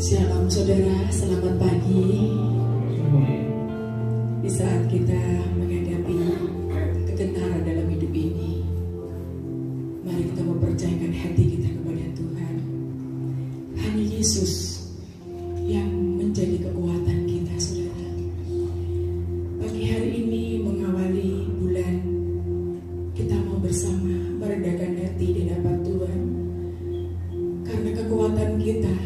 Shalom saudara, selamat pagi. Di saat kita menghadapi kegentaran dalam hidup ini, mari kita mempercayakan hati kita kepada Tuhan. Hanya Yesus yang menjadi kekuatan kita, saudara. Pagi hari ini mengawali bulan, kita mau bersama meredakan hati di hadapan Tuhan. Karena kekuatan kita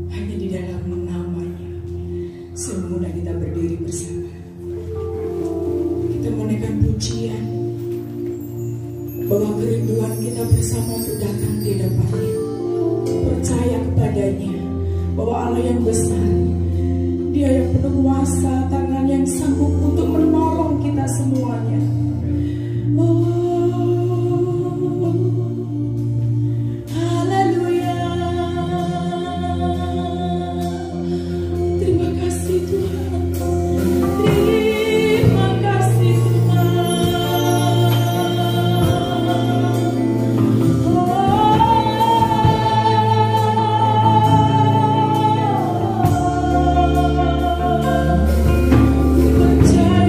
hanya di dalam namanya. Semula kita berdiri bersama. Kita menaikkan pujian bahwa kerinduan kita bersama untuk datang di hadapannya. Percaya kepadanya bahwa Allah yang besar, Dia yang penuh kuasa, tangan yang sanggup untuk menolong kita semuanya. Percaya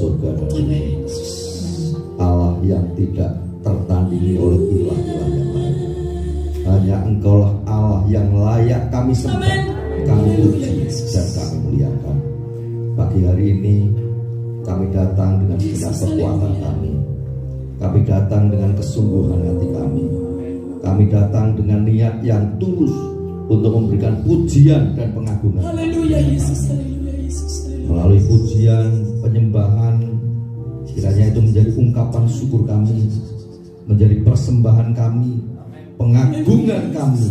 surga dan bumi. Allah yang tidak tertandingi oleh ilah-ilah yang lain. Hanya Engkaulah Allah yang layak kami sembah, kami puji dan kami muliakan. Pagi hari ini kami datang dengan segenap kekuatan kami. Kami datang dengan kesungguhan hati kami. Kami datang dengan niat yang tulus untuk memberikan pujian dan pengagungan. Haleluya Yesus, haleluya Yesus. Melalui pujian, penyembahan, kiranya itu menjadi ungkapan syukur kami, menjadi persembahan kami, pengagungan kami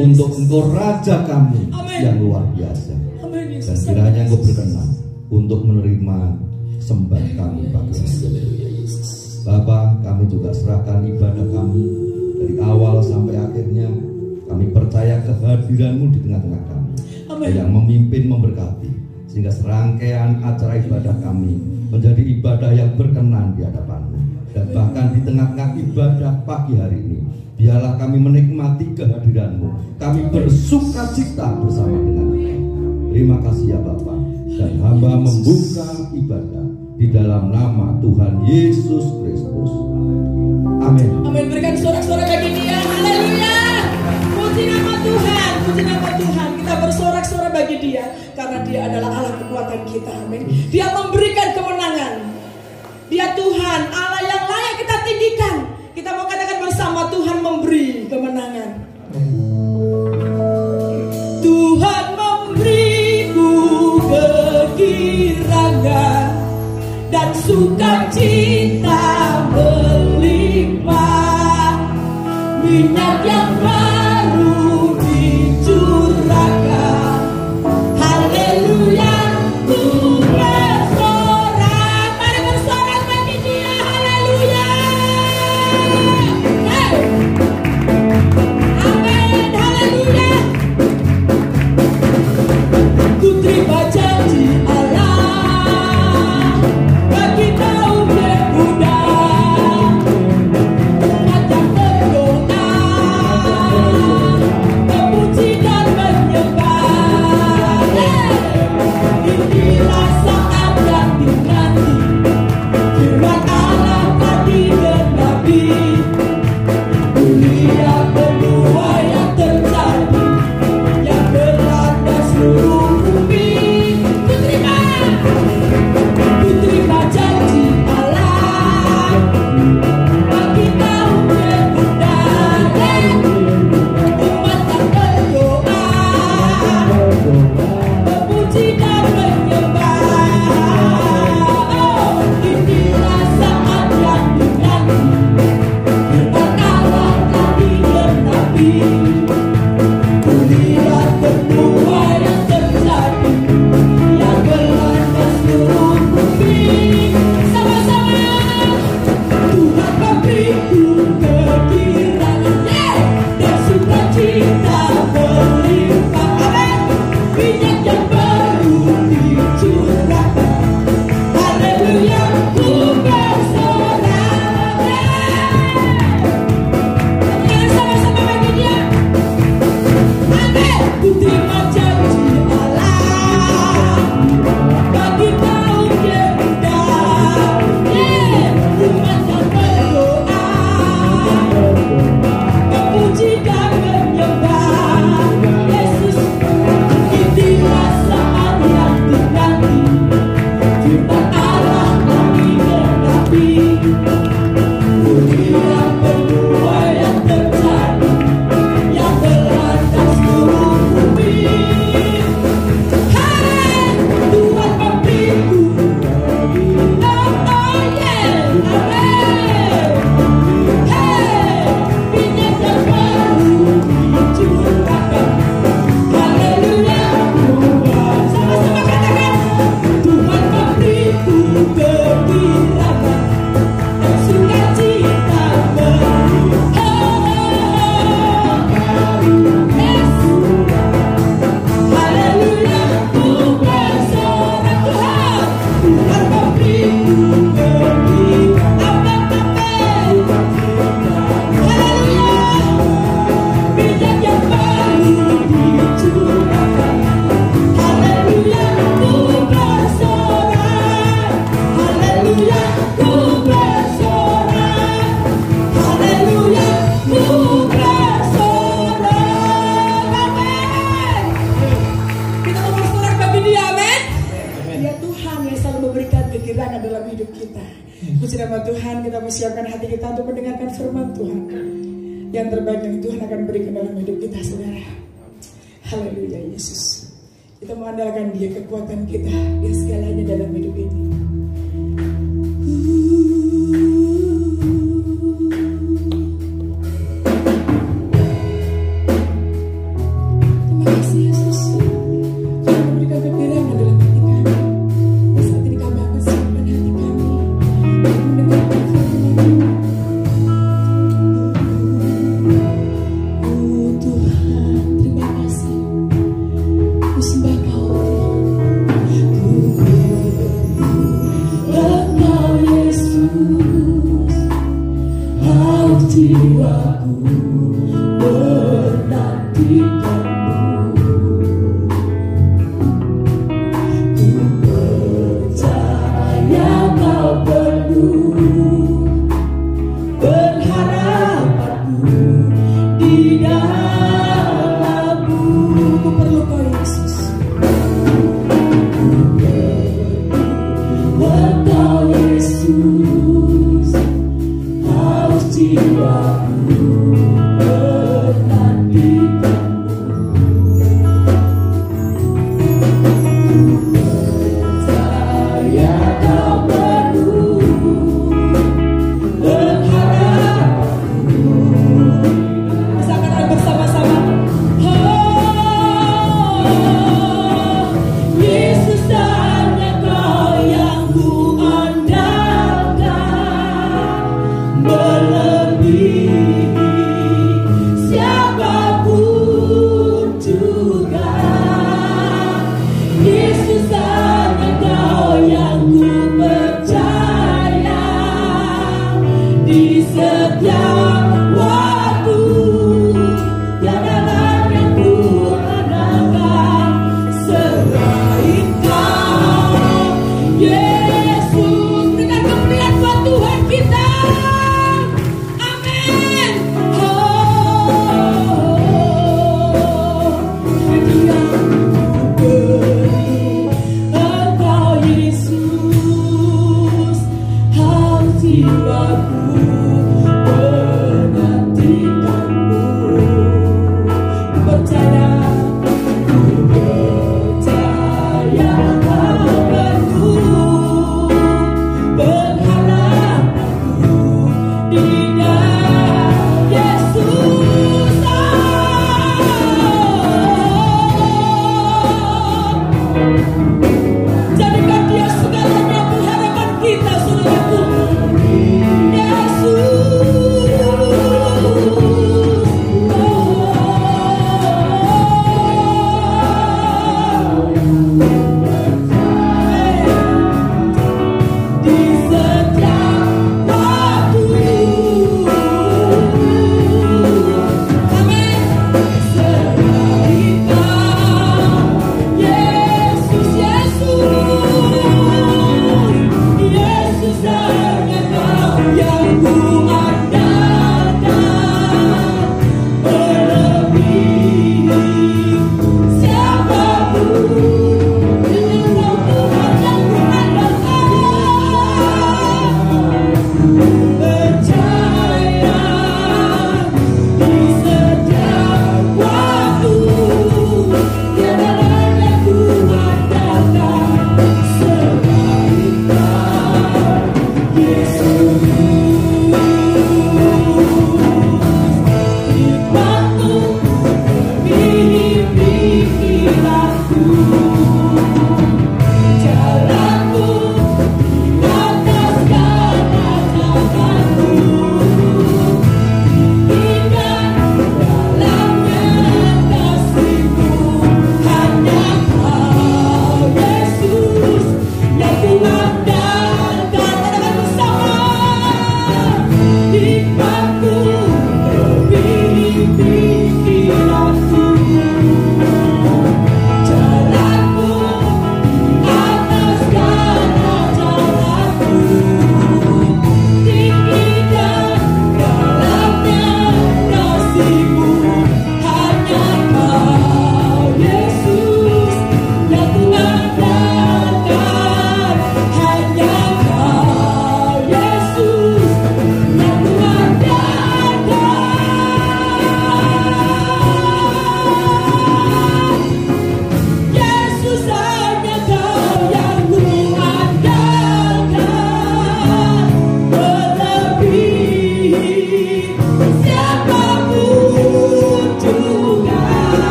untuk Engkau Raja kami yang luar biasa. Dan kiranya Engkau berkenan untuk menerima sembah kami pagi ini. Bapa, kami juga serahkan ibadah kami dari awal sampai akhirnya. Kami percaya kehadiran-Mu di tengah-tengah kami, yang memimpin, memberkati, sehingga serangkaian acara ibadah kami menjadi ibadah yang berkenan di hadapan-Mu. Dan bahkan di tengah-tengah ibadah pagi hari ini, biarlah kami menikmati kehadiran-Mu. Kami bersukacita bersama dengan Engkau. Terima kasih ya Bapa. Dan hamba membuka ibadah di dalam nama Tuhan Yesus Kristus. Amin. Amin. Berikan sorak-sorak bagi Dia. Haleluya. Puji nama Tuhan, puji nama Tuhan. Kita bersorak-sorak bagi Dia karena Dia adalah Allah kekuatan kita. Amin. Dia memberikan kemenangan. Dia Tuhan, Allah yang layak kita tinggikan. Kita mau katakan bersama, Tuhan memberi kemenangan. Tuhan memberiku kegirangan dan sukacita berlimpah, minyak yang baru dicurahkan. Haleluya, ku bersorak. Mari bersorak bagi Dia. Haleluya. Hey. Amin. Haleluya. Ku terima janji Allah bagi kaum Yehuda, umat yang berdoa, memuji dan menyembah. Inilah saat yang dinanti, firman Allah telah digenapi. Dunia benua yang terjadi, yang melanda seluruh bumi. Ku terima janji Allah bagi kaum Yehuda, umat yang berdoa, memuji dan menyembah. Oh, inilah saat yang dinanti, firman Allah telah digenapi. Dunia benua yang terjadi, yang melanda seluruh bumi. Sama-sama, Tuhan memberiku kegirangan dan sukacita berlimpah. Amin. Minyak yang baru dicurahkan. Haleluya, ku bersorak. Sama-sama bagi Dia. kami siapkan hati kita untuk mendengarkan firman Tuhan. Yang terbaik yang Tuhan akan berikan dalam hidup kita, saudara. Haleluya Yesus. Kita mengandalkan Dia, kekuatan kita, Dia segalanya dalam hidup ini. Terima kasih Yesus. Tuhan memberikan kebenaran dalam hati kami. Saat ini kami akan siapkan hati kami untuk mendengarkan firman-Mu. Tuhan, terima kasih. Ku sembah Kau Tuhan. Engkau Yesus, haus jiwaku menantikan-Mu. Ku percaya Kau penuh pengharapanku di dalam-Mu. Ku perlu Kau Yesus. Engkau Yesus, haus jiwaku menantikan-Mu. Percaya Kau penuh pengharapanku. Bisa katakan bersama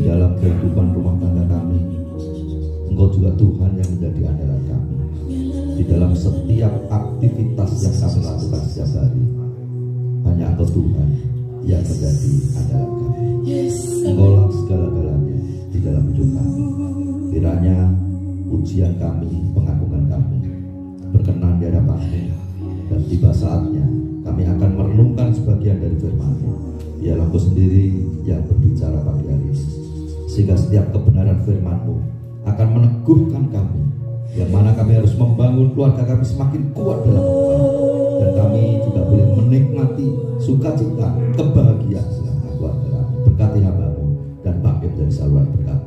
di dalam kehidupan rumah tangga kami. Engkau juga Tuhan yang menjadi andalan kami di dalam setiap aktivitas yang kami lakukan setiap hari. Hanya Engkau Tuhan yang menjadi andalan kami. Engkaulah segala-galanya di dalam hidup kami. Kiranya pujian kami, pengagungan kami berkenan di hadapan-Mu, dan tiba saatnya kami akan merenungkan sebagian dari firman-Mu. Biarlah Engkau sendiri yang berbicara pagi hari ini, sehingga setiap kebenaran firman-Mu akan meneguhkan kami, yang mana kami harus membangun keluarga kami semakin kuat dalam Engkau, dan kami juga boleh menikmati sukacita, kebahagiaan dalam keluarga kami. Berkati hamba-Mu dan bangkit dari saluran berkat.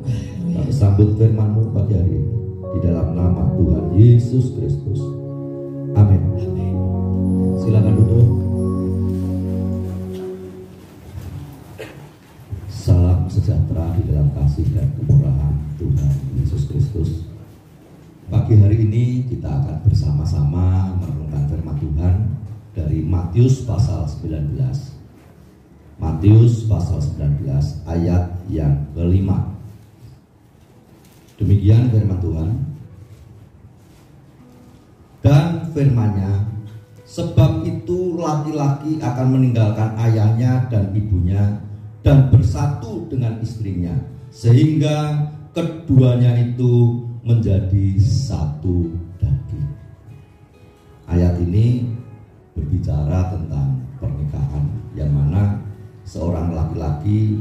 Kami sambut firman-Mu pagi hari ini di dalam nama Tuhan Yesus Kristus. Amin. Silakan duduk. Salam sejahtera di dalam kasih dan kemurahan Tuhan Yesus Kristus. Pagi hari ini kita akan bersama-sama merenungkan firman Tuhan dari Matius pasal 19. Matius pasal 19 ayat yang kelima. Demikian firman Tuhan. Dan firman-Nya, sebab itu laki-laki akan meninggalkan ayahnya dan ibunya dan bersatu dengan istrinya, sehingga keduanya itu menjadi satu daging. Ayat ini berbicara tentang pernikahan, yang mana seorang laki-laki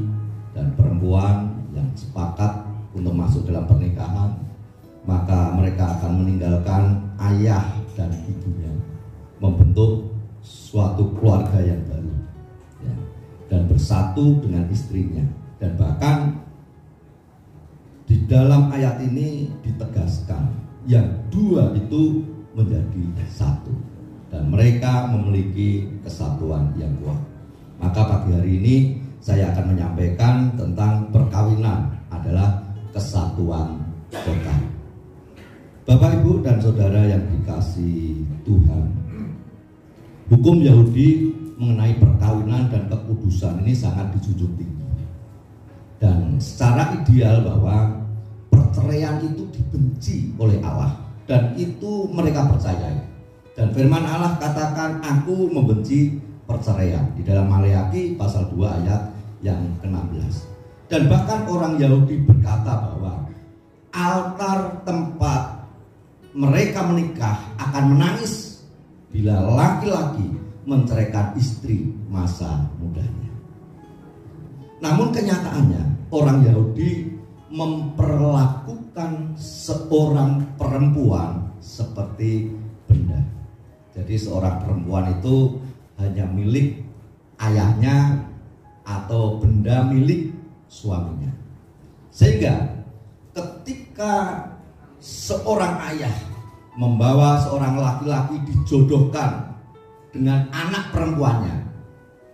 dan perempuan yang sepakat untuk masuk dalam pernikahan, maka mereka akan meninggalkan ayah dan ibunya, membentuk suatu keluarga yang baru, ya, dan bersatu dengan istrinya. Dan bahkan di dalam ayat ini ditegaskan yang dua itu menjadi satu, dan mereka memiliki kesatuan yang kuat. Maka pagi hari ini saya akan menyampaikan tentang perkawinan adalah kesatuan total. Bapak, Ibu, dan Saudara yang dikasihi Tuhan, hukum Yahudi mengenai perkawinan dan kekudusan ini sangat dijunjung tinggi. Dan secara ideal bahwa perceraian itu dibenci oleh Allah, dan itu mereka percayai. Dan firman Allah katakan, aku membenci perceraian, di dalam Maleakhi pasal 2 ayat yang ke-16. Dan bahkan orang Yahudi berkata bahwa altar tempat mereka menikah akan menangis bila laki-laki menceraikan istri masa mudanya. Namun kenyataannya orang Yahudi memperlakukan seorang perempuan seperti benda. Jadi seorang perempuan itu hanya milik ayahnya atau benda milik suaminya. Sehingga ketika seorang ayah membawa seorang laki-laki dijodohkan dengan anak perempuannya,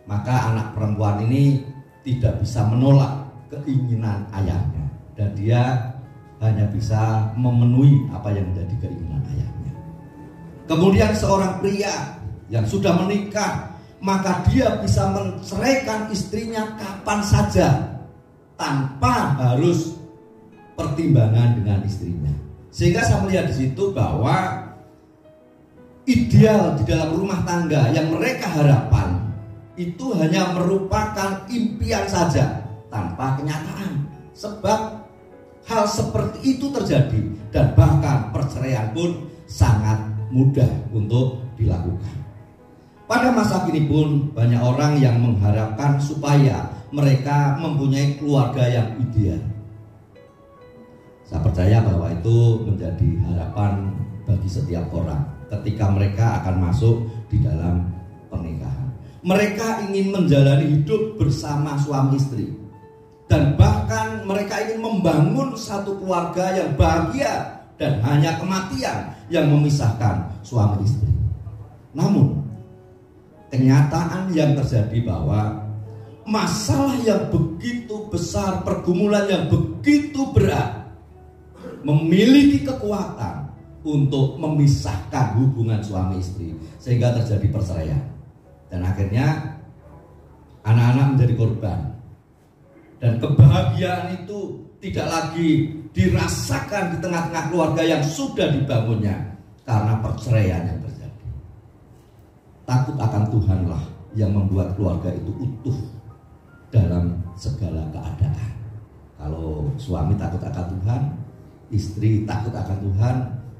maka anak perempuan ini tidak bisa menolak keinginan ayahnya, dan dia hanya bisa memenuhi apa yang menjadi keinginan ayahnya. Kemudian seorang pria yang sudah menikah, maka dia bisa menceraikan istrinya kapan saja tanpa harus pertimbangan dengan istrinya. Sehingga saya melihat di situ bahwa ideal di dalam rumah tangga yang mereka harapkan itu hanya merupakan impian saja tanpa kenyataan. Sebab hal seperti itu terjadi, dan bahkan perceraian pun sangat mudah untuk dilakukan. Pada masa kini pun banyak orang yang mengharapkan supaya mereka mempunyai keluarga yang ideal. Saya percaya bahwa itu menjadi harapan bagi setiap orang ketika mereka akan masuk di dalam pernikahan. Mereka ingin menjalani hidup bersama suami istri, dan bahkan mereka ingin membangun satu keluarga yang bahagia, dan hanya kematian yang memisahkan suami istri. Namun kenyataan yang terjadi bahwa masalah yang begitu besar, pergumulan yang begitu berat memiliki kekuatan untuk memisahkan hubungan suami istri, sehingga terjadi perceraian. Dan akhirnya anak-anak menjadi korban, Dan kebahagiaan itu tidak lagi dirasakan di tengah-tengah keluarga yang sudah dibangunnya karena perceraian yang terjadi. Takut akan Tuhanlah yang membuat keluarga itu utuh dalam segala keadaan. Kalau suami takut akan Tuhan, istri takut akan Tuhan,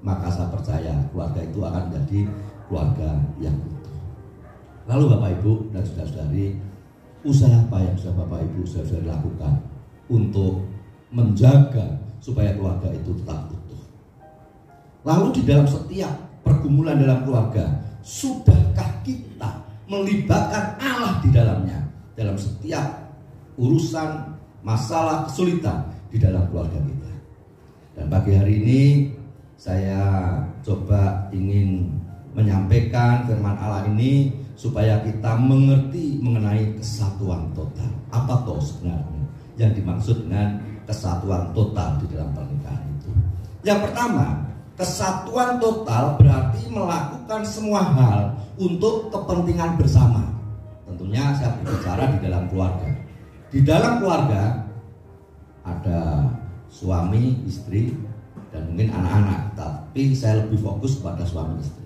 maka saya percaya keluarga itu akan menjadi keluarga yang utuh. Lalu Bapak Ibu dan saudara-saudari, usaha apa yang sudah Bapak Ibu saudara lakukan untuk menjaga supaya keluarga itu tetap utuh? Lalu di dalam setiap pergumulan dalam keluarga, sudahkah kita melibatkan Allah di dalamnya dalam setiap urusan, masalah, kesulitan di dalam keluarga kita? Dan pagi hari ini saya coba ingin menyampaikan firman Allah ini supaya kita mengerti mengenai kesatuan total. Apa toh sebenarnya yang dimaksud dengan kesatuan total di dalam pernikahan itu? Yang pertama, kesatuan total berarti melakukan semua hal untuk kepentingan bersama. Tentunya saya berbicara di dalam keluarga. Di dalam keluarga ada suami, istri, dan mungkin anak-anak, tapi saya lebih fokus pada suami istri.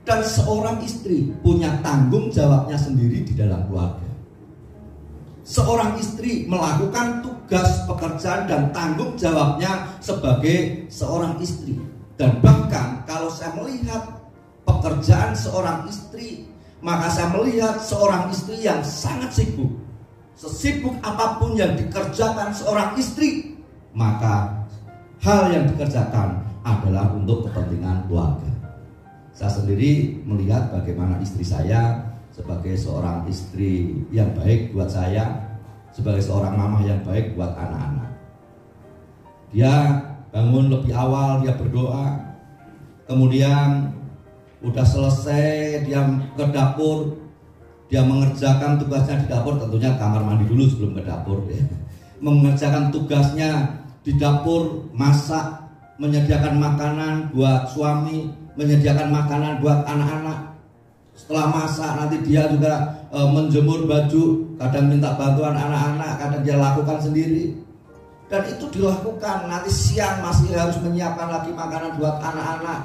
Dan seorang istri punya tanggung jawabnya sendiri di dalam keluarga. Seorang istri melakukan tugas pekerjaan dan tanggung jawabnya sebagai seorang istri. Dan bahkan kalau saya melihat pekerjaan seorang istri, maka saya melihat seorang istri yang sangat sibuk. Sesibuk apapun yang dikerjakan seorang istri, maka hal yang dikerjakan adalah untuk kepentingan keluarga. Saya sendiri melihat bagaimana istri saya sebagai seorang istri yang baik buat saya, sebagai seorang mama yang baik buat anak-anak. Dia bangun lebih awal, dia berdoa, kemudian udah selesai dia ke dapur, dia mengerjakan tugasnya di dapur, tentunya kamar mandi dulu sebelum ke dapur ya. Mengerjakan tugasnya di dapur, masak, menyediakan makanan buat suami, menyediakan makanan buat anak-anak. Setelah masak nanti dia juga menjemur baju, kadang minta bantuan anak-anak, kadang dia lakukan sendiri. Dan itu dilakukan, nanti siang masih harus menyiapkan lagi makanan buat anak-anak.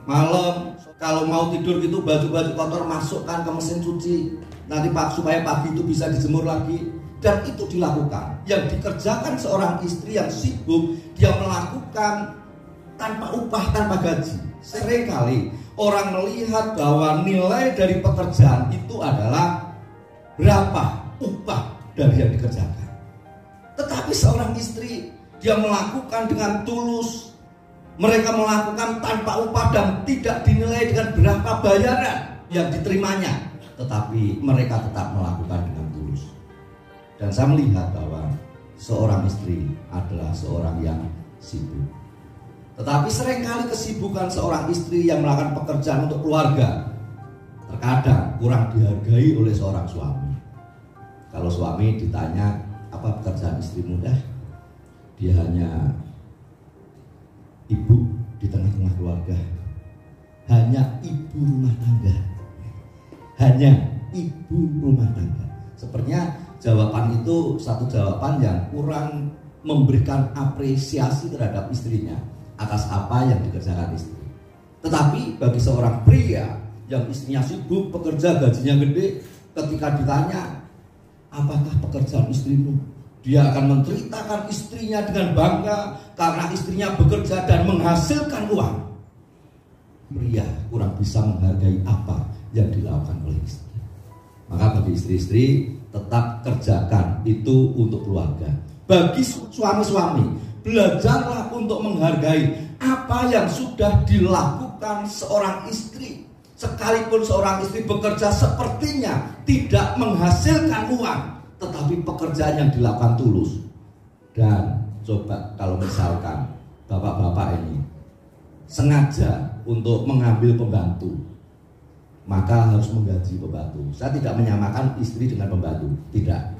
Malam kalau mau tidur gitu, baju-baju kotor masukkan ke mesin cuci, nanti supaya pagi itu bisa dijemur lagi. Dan itu dilakukan. Yang dikerjakan seorang istri yang sibuk, dia melakukan tanpa upah, tanpa gaji. Seringkali orang melihat bahwa nilai dari pekerjaan itu adalah berapa upah dari yang dikerjakan. Tetapi seorang istri, dia melakukan dengan tulus. Mereka melakukan tanpa upah dan tidak dinilai dengan berapa bayaran yang diterimanya, tetapi mereka tetap melakukan dengan tulus. Dan saya melihat bahwa seorang istri adalah seorang yang sibuk. Tetapi seringkali kesibukan seorang istri yang melakukan pekerjaan untuk keluarga terkadang kurang dihargai oleh seorang suami. Kalau suami ditanya, apa pekerjaan istrimu? Dia hanya ibu di tengah-tengah keluarga, hanya ibu rumah tangga, hanya ibu rumah tangga. Sepertinya jawaban itu satu jawaban yang kurang memberikan apresiasi terhadap istrinya atas apa yang dikerjakan istri. Tetapi bagi seorang pria yang istrinya sibuk bekerja, gajinya gede, ketika ditanya apakah pekerjaan istrimu, dia akan menceritakan istrinya dengan bangga karena istrinya bekerja dan menghasilkan uang. Pria kurang bisa menghargai apa yang dilakukan oleh istri. Maka bagi istri-istri, tetap kerjakan itu untuk keluarga. Bagi suami-suami, belajarlah untuk menghargai apa yang sudah dilakukan seorang istri. Sekalipun seorang istri bekerja sepertinya tidak menghasilkan uang, tetapi pekerjaan yang dilakukan tulus. Dan coba kalau misalkan bapak-bapak ini sengaja untuk mengambil pembantu, maka harus menggaji pembantu. Saya tidak menyamakan istri dengan pembantu, tidak.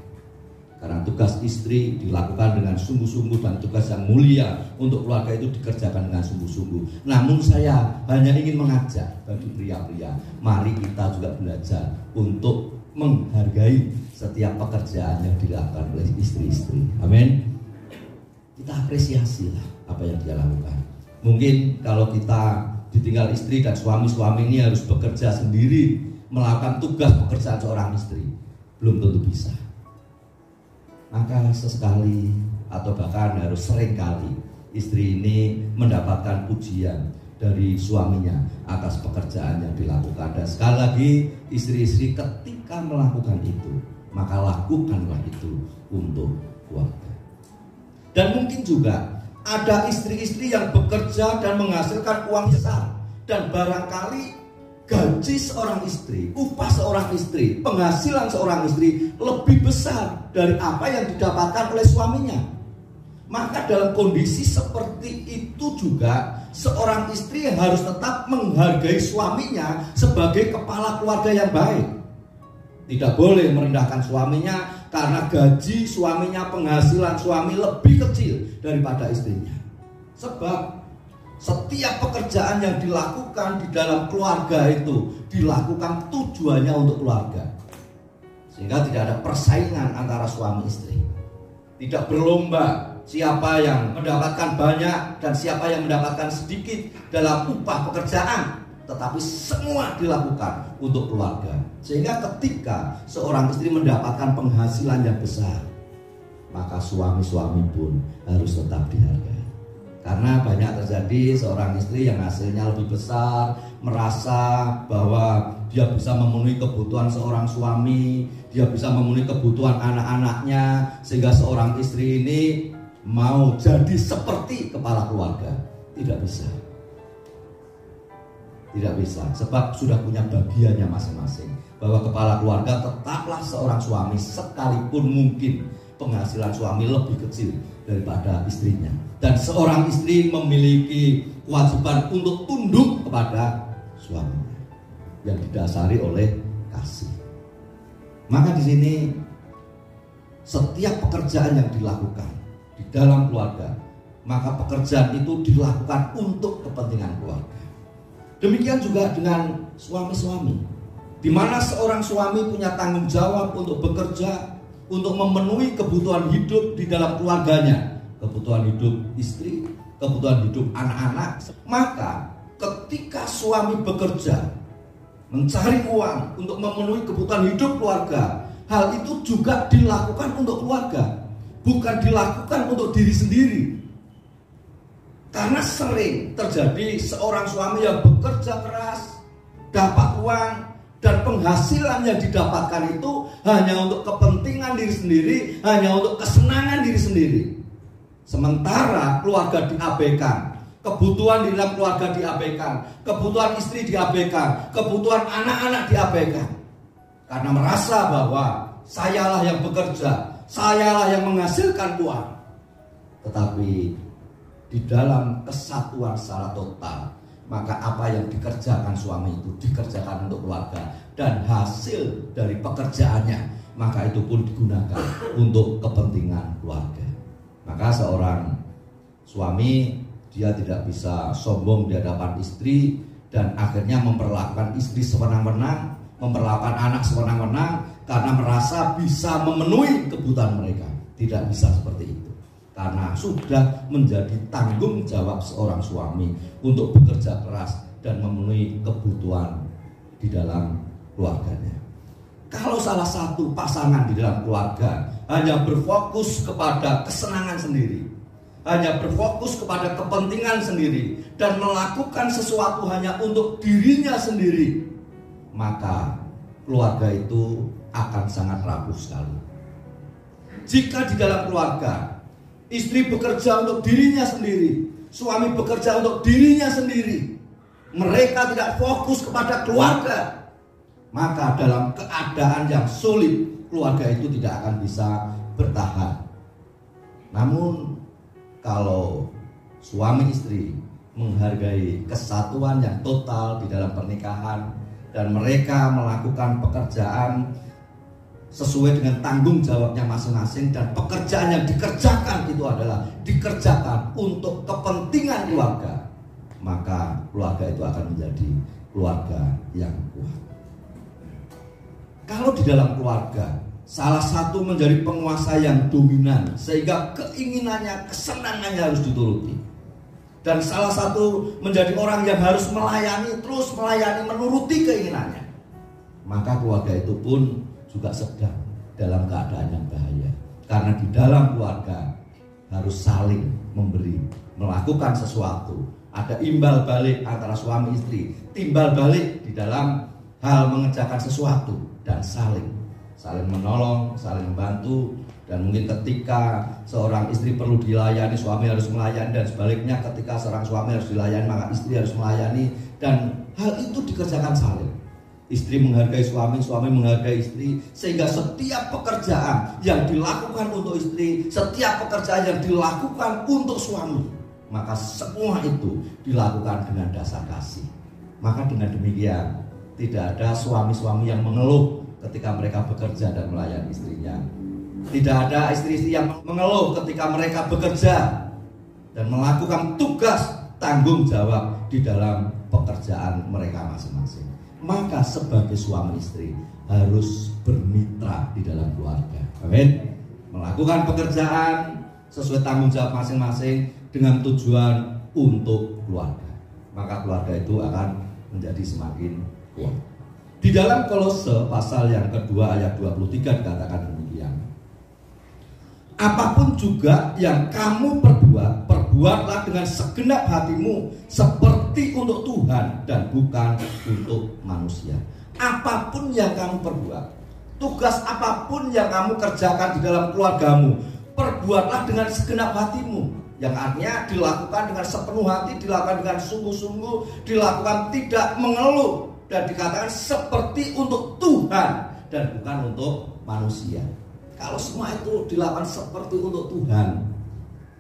Karena tugas istri dilakukan dengan sungguh-sungguh dan tugas yang mulia untuk keluarga itu dikerjakan dengan sungguh-sungguh. Namun saya hanya ingin mengajak bagi pria-pria, mari kita juga belajar untuk menghargai setiap pekerjaan yang dilakukan oleh istri-istri. Amin. Kita apresiasilah apa yang dia lakukan. Mungkin kalau kita ditinggal istri dan suami-suami ini harus bekerja sendiri, melakukan tugas pekerjaan seorang istri, belum tentu bisa. Maka sesekali atau bahkan harus sering kali istri ini mendapatkan pujian dari suaminya atas pekerjaan yang dilakukan. Dan sekali lagi, istri-istri ketika melakukan itu, maka lakukanlah itu untuk keluarga. Dan mungkin juga ada istri-istri yang bekerja dan menghasilkan uang besar, dan barangkali gaji seorang istri, upah seorang istri, penghasilan seorang istri lebih besar dari apa yang didapatkan oleh suaminya. Maka dalam kondisi seperti itu juga seorang istri harus tetap menghargai suaminya sebagai kepala keluarga yang baik. Tidak boleh merendahkan suaminya karena gaji suaminya, penghasilan suami lebih kecil daripada istrinya. Sebab setiap pekerjaan yang dilakukan di dalam keluarga itu dilakukan tujuannya untuk keluarga. Sehingga tidak ada persaingan antara suami istri. Tidak berlomba siapa yang mendapatkan banyak dan siapa yang mendapatkan sedikit dalam upah pekerjaan, tetapi semua dilakukan untuk keluarga. Sehingga ketika seorang istri mendapatkan penghasilan yang besar, maka suami-suami pun harus tetap dihargai. Karena banyak terjadi seorang istri yang hasilnya lebih besar, merasa bahwa dia bisa memenuhi kebutuhan seorang suami, dia bisa memenuhi kebutuhan anak-anaknya, sehingga seorang istri ini mau jadi seperti kepala keluarga. Tidak bisa. Tidak bisa, sebab sudah punya bagiannya masing-masing. Bahwa kepala keluarga tetaplah seorang suami, sekalipun mungkin penghasilan suami lebih kecil daripada istrinya. Dan seorang istri memiliki kewajiban untuk tunduk kepada suaminya yang didasari oleh kasih. Maka di sini setiap pekerjaan yang dilakukan di dalam keluarga, maka pekerjaan itu dilakukan untuk kepentingan keluarga. Demikian juga dengan suami-suami, di mana seorang suami punya tanggung jawab untuk bekerja, untuk memenuhi kebutuhan hidup di dalam keluarganya, kebutuhan hidup istri, kebutuhan hidup anak-anak. Maka ketika suami bekerja, mencari uang untuk memenuhi kebutuhan hidup keluarga, hal itu juga dilakukan untuk keluarga, bukan dilakukan untuk diri sendiri. Karena sering terjadi seorang suami yang bekerja keras, dapat uang, dan penghasilan yang didapatkan itu hanya untuk kepentingan diri sendiri, hanya untuk kesenangan diri sendiri. Sementara keluarga diabaikan, kebutuhan di dalam keluarga diabaikan, kebutuhan istri diabaikan, kebutuhan anak-anak diabaikan. Karena merasa bahwa sayalah yang bekerja, sayalah yang menghasilkan uang. Tetapi di dalam kesatuan secara total, maka apa yang dikerjakan suami itu dikerjakan untuk keluarga, dan hasil dari pekerjaannya maka itu pun digunakan untuk kepentingan keluarga. Maka seorang suami dia tidak bisa sombong di hadapan istri dan akhirnya memperlakukan istri sewenang-wenang, memperlakukan anak sewenang-wenang karena merasa bisa memenuhi kebutuhan mereka. Tidak bisa seperti itu. Karena sudah menjadi tanggung jawab seorang suami untuk bekerja keras dan memenuhi kebutuhan di dalam keluarganya. Kalau salah satu pasangan di dalam keluarga hanya berfokus kepada kesenangan sendiri, hanya berfokus kepada kepentingan sendiri, dan melakukan sesuatu hanya untuk dirinya sendiri, maka keluarga itu akan sangat rapuh sekali. Jika di dalam keluarga istri bekerja untuk dirinya sendiri, suami bekerja untuk dirinya sendiri, mereka tidak fokus kepada keluarga, maka dalam keadaan yang sulit, keluarga itu tidak akan bisa bertahan. Namun kalau suami istri menghargai kesatuan yang total di dalam pernikahan, dan mereka melakukan pekerjaan sesuai dengan tanggung jawabnya masing-masing, dan pekerjaan yang dikerjakan itu adalah dikerjakan untuk kepentingan keluarga, maka keluarga itu akan menjadi keluarga yang kuat. Kalau di dalam keluarga salah satu menjadi penguasa yang dominan sehingga keinginannya, kesenangannya harus dituruti, dan salah satu menjadi orang yang harus melayani, terus melayani, menuruti keinginannya, maka keluarga itu pun juga sedang dalam keadaan yang bahaya. Karena di dalam keluarga harus saling memberi, melakukan sesuatu. Ada imbal balik antara suami istri, timbal balik di dalam hal mengerjakan sesuatu, dan saling menolong, saling membantu. Dan mungkin ketika seorang istri perlu dilayani, suami harus melayani, dan sebaliknya ketika seorang suami harus dilayani, maka istri harus melayani. Dan hal itu dikerjakan saling. Istri menghargai suami, suami menghargai istri, sehingga setiap pekerjaan yang dilakukan untuk istri, setiap pekerjaan yang dilakukan untuk suami, maka semua itu dilakukan dengan dasar kasih. Maka dengan demikian tidak ada suami-suami yang mengeluh ketika mereka bekerja dan melayani istrinya. Tidak ada istri-istri yang mengeluh ketika mereka bekerja dan melakukan tugas tanggung jawab di dalam pekerjaan mereka masing-masing. Maka sebagai suami istri harus bermitra di dalam keluarga. Amin. Melakukan pekerjaan sesuai tanggung jawab masing-masing dengan tujuan untuk keluarga. Maka keluarga itu akan menjadi semakin kuat. Di dalam Kolose pasal yang kedua ayat 23 dikatakan demikian. Apapun juga yang kamu perbuat, perbuatlah dengan segenap hatimu seperti untuk Tuhan dan bukan untuk manusia. Apapun yang kamu perbuat, tugas apapun yang kamu kerjakan di dalam keluargamu, perbuatlah dengan segenap hatimu. Yang artinya dilakukan dengan sepenuh hati, dilakukan dengan sungguh-sungguh, dilakukan tidak mengeluh, dan dikatakan seperti untuk Tuhan dan bukan untuk manusia. Kalau semua itu dilakukan seperti untuk Tuhan,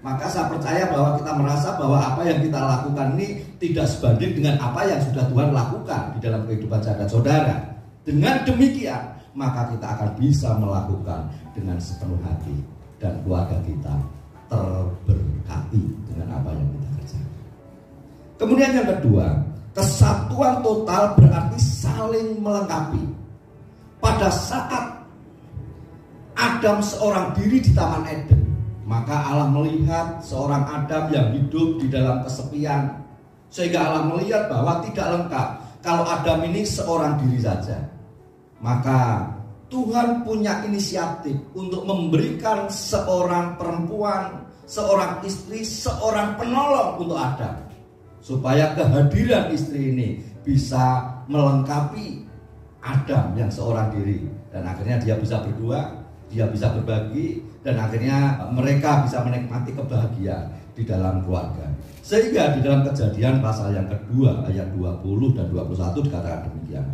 maka saya percaya bahwa kita merasa bahwa apa yang kita lakukan ini tidak sebanding dengan apa yang sudah Tuhan lakukan di dalam kehidupan saudara-saudara. Dengan demikian, maka kita akan bisa melakukan dengan sepenuh hati, dan keluarga kita terberkati dengan apa yang kita kerjakan. Kemudian yang kedua, kesatuan total berarti saling melengkapi. Pada saat Adam seorang diri di Taman Eden, maka Allah melihat seorang Adam yang hidup di dalam kesepian, sehingga Allah melihat bahwa tidak lengkap kalau Adam ini seorang diri saja. Maka Tuhan punya inisiatif untuk memberikan seorang perempuan, seorang istri, seorang penolong untuk Adam, supaya kehadiran istri ini bisa melengkapi Adam yang seorang diri. Dan akhirnya dia bisa berdua, dia bisa berbagi, dan akhirnya mereka bisa menikmati kebahagiaan di dalam keluarga. Sehingga di dalam Kejadian pasal yang kedua ayat 20 dan 21 dikatakan demikian.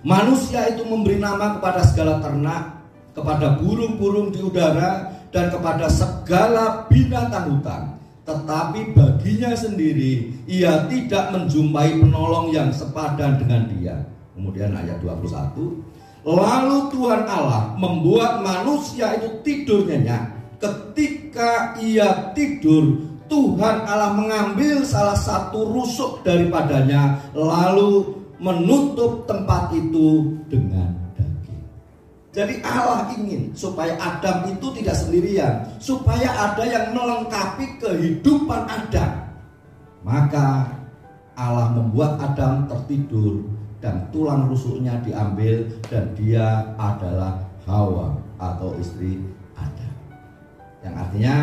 Manusia itu memberi nama kepada segala ternak, kepada burung-burung di udara, dan kepada segala binatang hutan. Tetapi baginya sendiri ia tidak menjumpai penolong yang sepadan dengan dia. Kemudian ayat 21, lalu Tuhan Allah membuat manusia itu tidur nyenyak. Ketika ia tidur, Tuhan Allah mengambil salah satu rusuk daripadanya, lalu menutup tempat itu dengan daging. Jadi Allah ingin supaya Adam itu tidak sendirian, supaya ada yang melengkapi kehidupan Adam. Maka Allah membuat Adam tertidur, dan tulang rusuknya diambil, dan dia adalah Hawa atau istri Adam. Yang artinya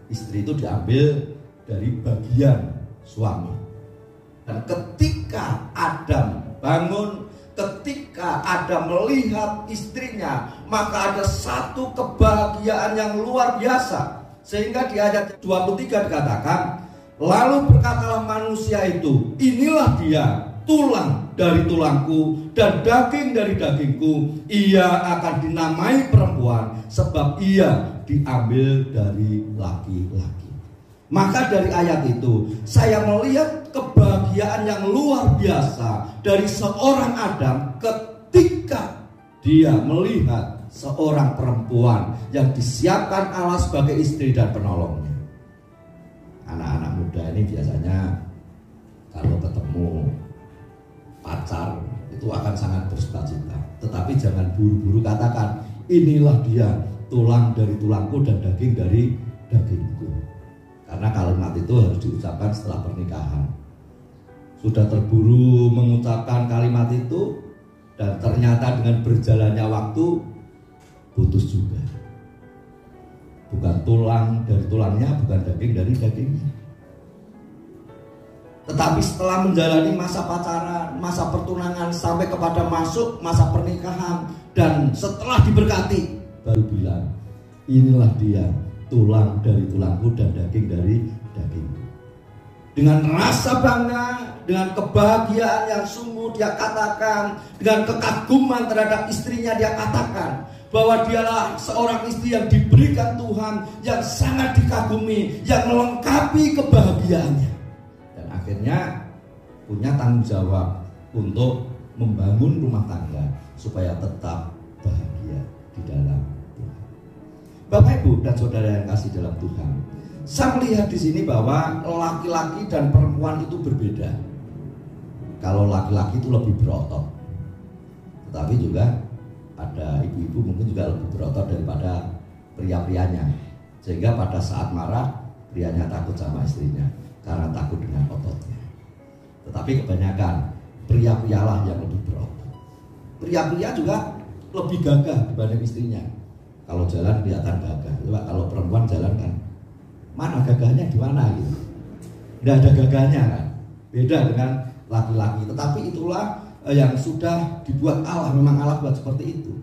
istri itu diambil dari bagian suami. Dan ketika Adam bangun, ketika Adam melihat istrinya, maka ada satu kebahagiaan yang luar biasa. Sehingga di ayat 23 dikatakan, lalu berkatalah manusia itu, inilah dia, tulang dari tulangku dan daging dari dagingku. Ia akan dinamai perempuan, sebab ia diambil dari laki-laki. Maka dari ayat itu saya melihat kebahagiaan yang luar biasa dari seorang Adam ketika dia melihat seorang perempuan yang disiapkan Allah sebagai istri dan penolongnya. Anak-anak muda ini biasanya kalau ketemu pacar itu akan sangat bersukacita. Tetapi jangan buru-buru katakan, inilah dia, tulang dari tulangku dan daging dari dagingku. Karena kalimat itu harus diucapkan setelah pernikahan. Sudah terburu mengucapkan kalimat itu, dan ternyata dengan berjalannya waktu putus juga. Bukan tulang dari tulangnya, bukan daging dari dagingnya. Tetapi setelah menjalani masa pacaran, masa pertunangan, sampai kepada masuk masa pernikahan, dan setelah diberkati, baru bilang, inilah dia, tulang dari tulangku dan daging dari dagingku. Dengan rasa bangga, dengan kebahagiaan yang sungguh dia katakan, dengan kekaguman terhadap istrinya dia katakan, bahwa dialah seorang istri yang diberikan Tuhan, yang sangat dikagumi, yang melengkapi kebahagiaannya. Dan akhirnya punya tanggung jawab untuk membangun rumah tangga supaya tetap bahagia di dalam Tuhan. Bapak, Ibu, dan saudara yang kasih dalam Tuhan, saya melihat di sini bahwa laki-laki dan perempuan itu berbeda. Kalau laki-laki itu lebih berotot, tetapi juga ada ibu-ibu mungkin juga lebih berotot daripada pria-prianya, sehingga pada saat marah prianya takut sama istrinya karena takut dengan ototnya. Tetapi kebanyakan pria-prialah yang lebih berotot. Pria-pria juga lebih gagah dibanding istrinya. Kalau jalan kelihatan gagah. Coba kalau perempuan jalan kan, mana gagahnya di mana gitu. Tidak ada gagahnya kan. Beda dengan laki-laki. Tetapi itulah yang sudah dibuat Allah. Memang Allah buat seperti itu.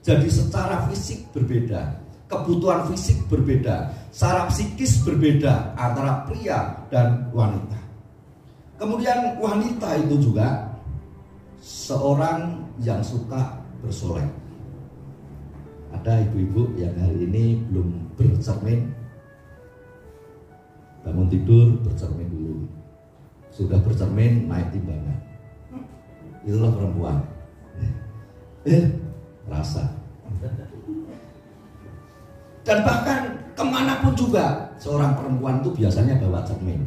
Jadi secara fisik berbeda, kebutuhan fisik berbeda, secara psikis berbeda antara pria dan wanita. Kemudian wanita itu juga seorang yang suka bersolek. Ada ibu-ibu yang hari ini belum bercermin, bangun tidur bercermin dulu, sudah bercermin naik timbangan. Itulah perempuan. Rasa. Dan bahkan kemanapun juga seorang perempuan itu biasanya bawa cermin.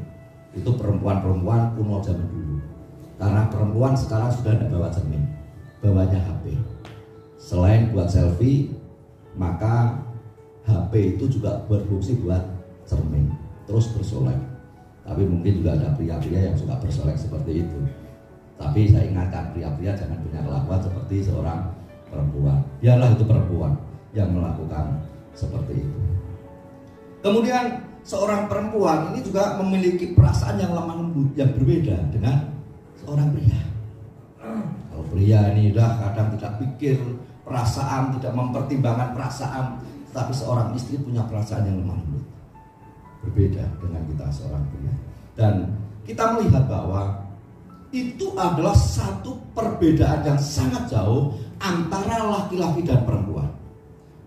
Itu perempuan-perempuan kuno zaman dulu. Karena perempuan sekarang sudah tidak bawa cermin, bawanya HP. Selain buat selfie, maka HP itu juga berfungsi buat cermin, terus bersolek. Tapi mungkin juga ada pria-pria yang suka bersolek seperti itu. Tapi saya ingatkan, pria-pria jangan punya kelakuan seperti seorang perempuan. Biarlah itu perempuan yang melakukan seperti itu. Kemudian seorang perempuan ini juga memiliki perasaan yang lemah lembut, yang berbeda dengan seorang pria. Kalau pria ini kadang tidak pikir perasaan, tidak mempertimbangkan perasaan, tapi seorang istri punya perasaan yang lemah lembut, berbeda dengan kita seorang pria. Dan kita melihat bahwa itu adalah satu perbedaan yang sangat jauh antara laki-laki dan perempuan.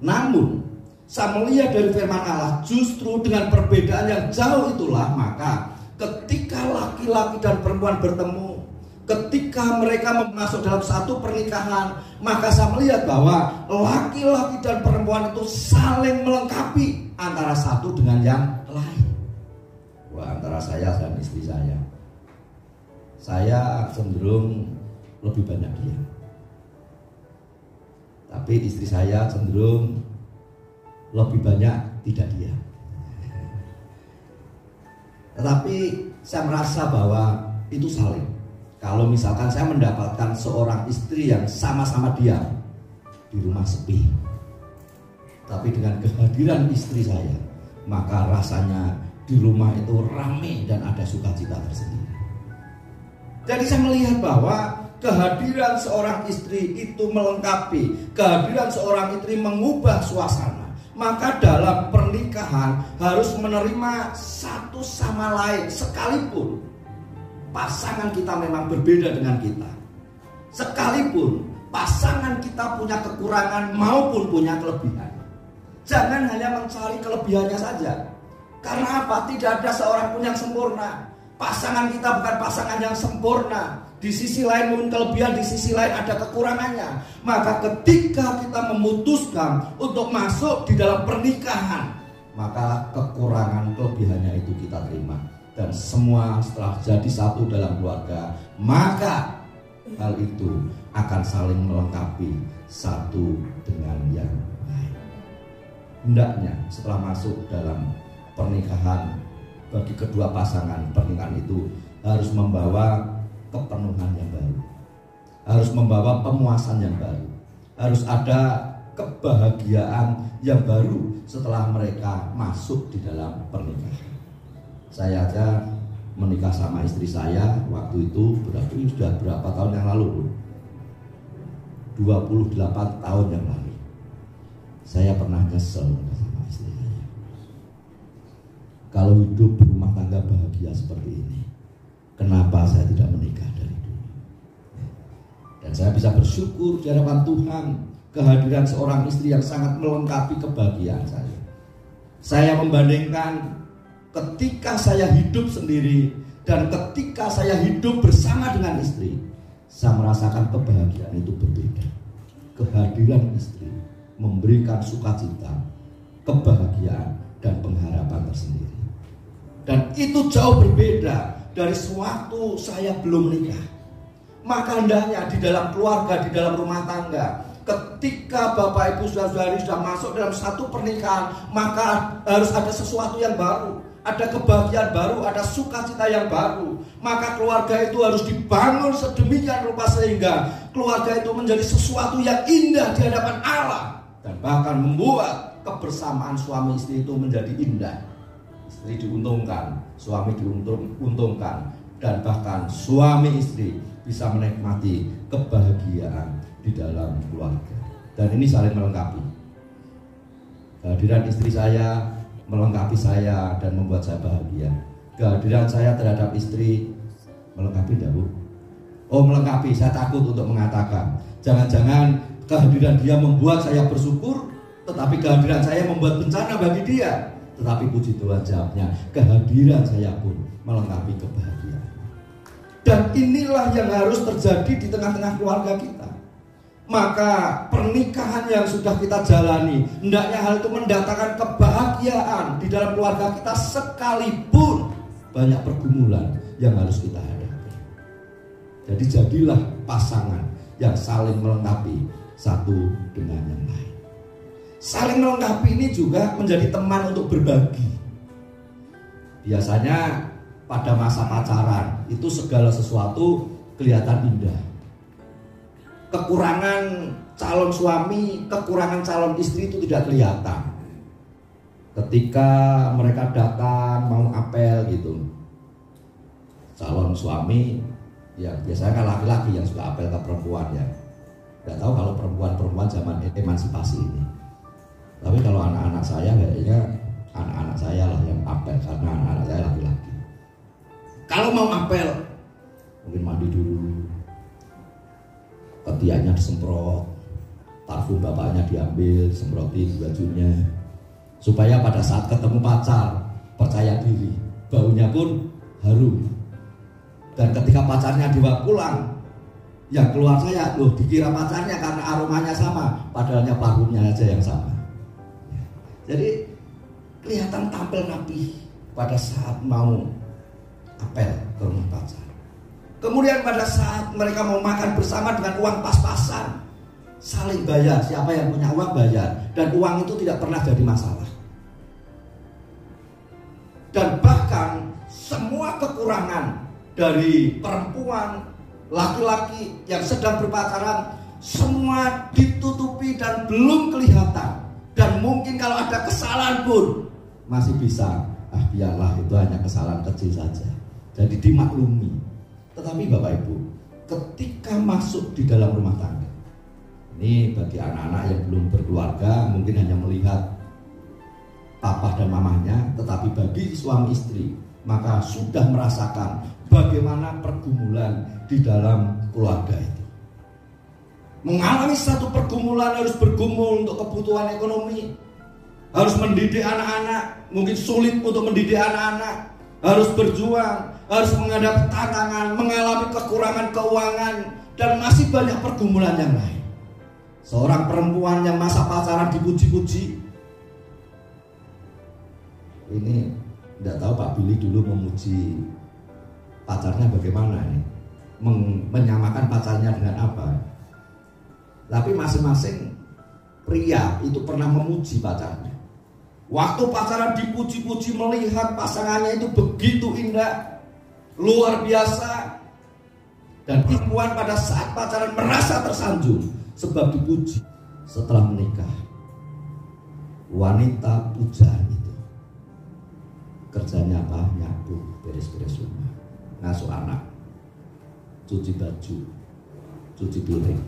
Namun saya melihat dari firman Allah, justru dengan perbedaan yang jauh itulah, maka ketika laki-laki dan perempuan bertemu, ketika mereka masuk dalam satu pernikahan, maka saya melihat bahwa laki-laki dan perempuan itu saling melengkapi antara satu dengan yang lain. Wah, antara saya dan istri saya cenderung lebih banyak diam, tapi istri saya cenderung lebih banyak tidak diam. Tetapi saya merasa bahwa itu saling. Kalau misalkan saya mendapatkan seorang istri yang sama-sama diam, di rumah sepi, tapi dengan kehadiran istri saya, maka rasanya di rumah itu ramai dan ada sukacita tersendiri. Jadi saya melihat bahwa kehadiran seorang istri itu melengkapi, kehadiran seorang istri mengubah suasana. Maka dalam pernikahan harus menerima satu sama lain, sekalipun pasangan kita memang berbeda dengan kita, sekalipun pasangan kita punya kekurangan maupun punya kelebihan. Jangan hanya mencari kelebihannya saja. Karena apa? Tidak ada seorang pun yang sempurna. Pasangan kita bukan pasangan yang sempurna. Di sisi lain mungkin kelebihan, di sisi lain ada kekurangannya. Maka ketika kita memutuskan untuk masuk di dalam pernikahan, maka kekurangan kelebihannya itu kita terima. Dan semua setelah jadi satu dalam keluarga, maka hal itu akan saling melengkapi satu dengan yang lain. Hendaknya setelah masuk dalam pernikahan, bagi kedua pasangan, pernikahan itu harus membawa kepenuhan yang baru, harus membawa pemuasan yang baru, harus ada kebahagiaan yang baru setelah mereka masuk di dalam pernikahan. Saya aja menikah sama istri saya waktu itu berarti sudah berapa tahun yang lalu, 28 tahun yang lalu. Saya pernah nyesel sama istri saya. Kalau hidup berumah tangga bahagia seperti ini, kenapa saya tidak menikah dari dulu? Dan saya bisa bersyukur di hadapan Tuhan kehadiran seorang istri yang sangat melengkapi kebahagiaan saya. Saya membandingkan ketika saya hidup sendiri dan ketika saya hidup bersama dengan istri, saya merasakan kebahagiaan itu berbeda. Kehadiran istri memberikan sukacita, kebahagiaan, dan pengharapan tersendiri. Dan itu jauh berbeda dari sewaktu saya belum menikah. Maka hendaknya di dalam keluarga, di dalam rumah tangga, ketika Bapak Ibu Saudara-saudari sudah masuk dalam satu pernikahan, maka harus ada sesuatu yang baru, ada kebahagiaan baru, ada sukacita yang baru. Maka keluarga itu harus dibangun sedemikian rupa sehingga keluarga itu menjadi sesuatu yang indah di hadapan Allah, dan bahkan membuat kebersamaan suami istri itu menjadi indah. Istri diuntungkan, suami diuntungkan, dan bahkan suami istri bisa menikmati kebahagiaan di dalam keluarga. Dan ini saling melengkapi. Kehadiran istri saya melengkapi saya dan membuat saya bahagia. Kehadiran saya terhadap istri melengkapi tidak, Bu? Oh, melengkapi. Saya takut untuk mengatakan jangan-jangan kehadiran dia membuat saya bersyukur, tetapi kehadiran saya membuat bencana bagi dia. Tetapi puji Tuhan jawabnya, kehadiran saya pun melengkapi kebahagiaan. Dan inilah yang harus terjadi di tengah-tengah keluarga kita. Maka pernikahan yang sudah kita jalani, hendaknya hal itu mendatangkan kebahagiaan di dalam keluarga kita, sekalipun banyak pergumulan yang harus kita hadapi. Jadi jadilah pasangan yang saling melengkapi satu dengan yang lain. Saling melengkapi ini juga menjadi teman untuk berbagi. Biasanya pada masa pacaran itu segala sesuatu kelihatan indah. Kekurangan calon suami, kekurangan calon istri itu tidak kelihatan. Ketika mereka datang mau apel gitu, calon suami ya biasanya kan laki-laki yang suka apel ke perempuan ya. Tidak tahu kalau perempuan zaman emansipasi ini. Tapi kalau anak-anak saya kayaknya anak-anak saya lah yang apel, karena anak-anak saya laki-laki. Kalau mau apel mungkin mandi dulu, ketiaknya disemprot, parfum bapaknya diambil, semprotin bajunya, supaya pada saat ketemu pacar percaya diri, baunya pun harum. Dan ketika pacarnya dibawa pulang, yang keluar saya, loh dikira pacarnya karena aromanya sama, padahalnya parfumnya aja yang sama. Jadi kelihatan tampil rapi pada saat mau apel ke rumah pacar. Kemudian pada saat mereka mau makan bersama dengan uang pas-pasan, saling bayar, siapa yang punya uang bayar, dan uang itu tidak pernah jadi masalah. Dan bahkan semua kekurangan dari perempuan, laki-laki yang sedang berpacaran, semua ditutupi dan belum kelihatan. Dan mungkin kalau ada kesalahan pun masih bisa, biarlah itu hanya kesalahan kecil saja, jadi dimaklumi. Tetapi Bapak Ibu, ketika masuk di dalam rumah tangga, ini bagi anak-anak yang belum berkeluarga mungkin hanya melihat papa dan mamanya, tetapi bagi suami istri maka sudah merasakan bagaimana pergumulan di dalam keluarga itu. Mengalami satu pergumulan, harus bergumul untuk kebutuhan ekonomi, harus mendidik anak-anak, mungkin sulit untuk mendidik anak-anak, harus berjuang, harus menghadapi tantangan, mengalami kekurangan keuangan, dan masih banyak pergumulan yang lain. Seorang perempuan yang masa pacaran dipuji-puji, ini tidak tahu Pak Billy dulu memuji pacarnya bagaimana ini. menyamakan pacarnya dengan apa. Tapi masing-masing pria itu pernah memuji pacarnya. Waktu pacaran dipuji-puji, melihat pasangannya itu begitu indah, luar biasa. Dan perempuan pada saat pacaran merasa tersanjung sebab dipuji. Setelah menikah, wanita pujaan itu kerjanya apa? Nyapu, beres-beres rumah, ngasuh anak, cuci baju, cuci piring.